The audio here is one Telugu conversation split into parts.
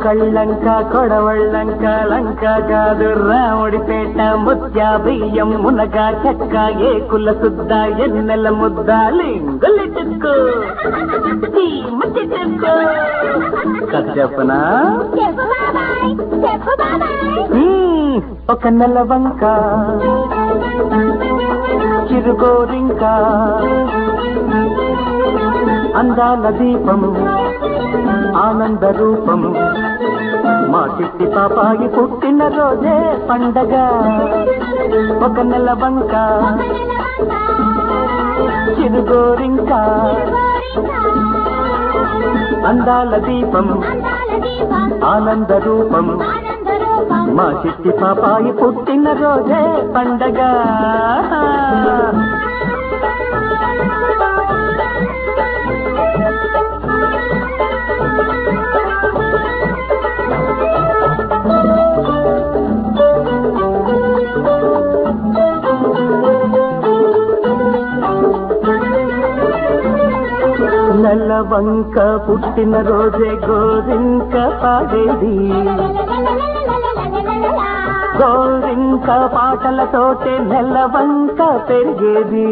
కళ్ళంక కొడవళ్ళంక లంక కాదు రాముడిపేట ముత్య బియ్యం మునగా చెక్క ఏకుల సుద్ద ఎన్నెల ముద్ద లింగులిటుక్కు కథ చెప్పనా ఒక నెలవంక చిరుగోరింక అందాల దీపం ఆనంద రూపం మా చిట్టి పాపాయి పుట్టిన రోజే పండగ ఒక నెలవంక చిరుగోరింక అందాల దీపం ఆనంద రూపం మా చిట్టి పాపాయి పుట్టిన రోజే పండగ నెలవంక పుట్టిన రోజే గోరింక పాడేది గోరింక పాటలతోటే నెలవంక పెరిగేది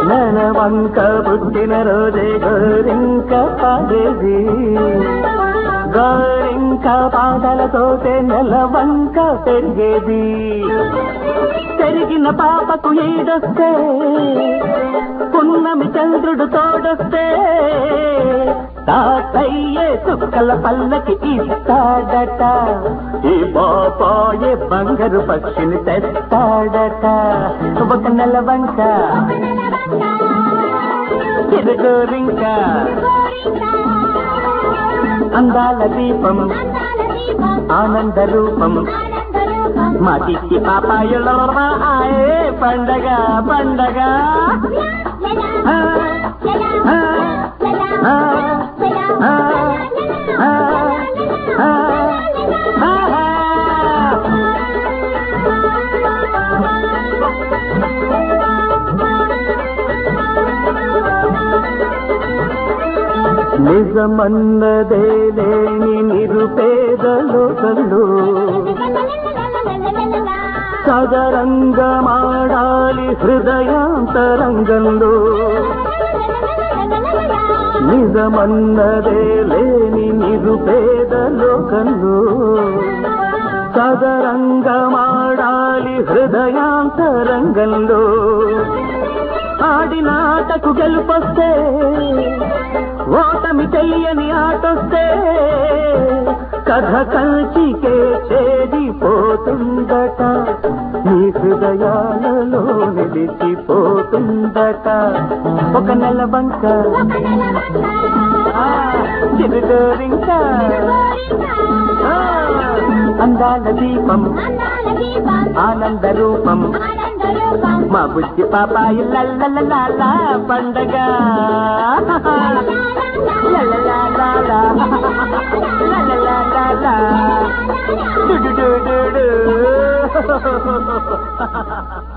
నెలవంక పుట్టిన రోజే గోరింక పాడేది గోరింక పాటలతోటే నెలవంక పెరిగేది పెరిగిన పాపకు ఈడొస్తే పున్నమి చంద్రుడు తోడొస్తే తాతయ్యే చుక్కల పల్లకి ఇస్తాడట ఈ పాపాయే బంగారు పక్షిని తెస్తాడట ఒక నెలవంక చిరుగోరింక అందాల దీపం ఆనంద రూపం మా చిట్టి పాపాయుల ఆయే పండగ పండగ నిజమన్నదే లేని నిరుపేదలోకలు సదరంగమాడాలి హృదయాంతరంగంలో నిజమన్నదే లేని నిరుపేదలోకలు సదరంగమాడాలి హృదయాంతరంగంలో ఆడిన ఆటకు గెలుపొస్తే ఓటమి తెలియని ఆటొస్తే కథ కంచికే చేరిపోతుందట నీ హృదయాలలో నిలిచిపోతుందట ఒక నెలవంక చిరుగోరింక అందాల దీపం ఆనంద రూపం మా బుజ్జి పాపాయి లల్లల పండగ la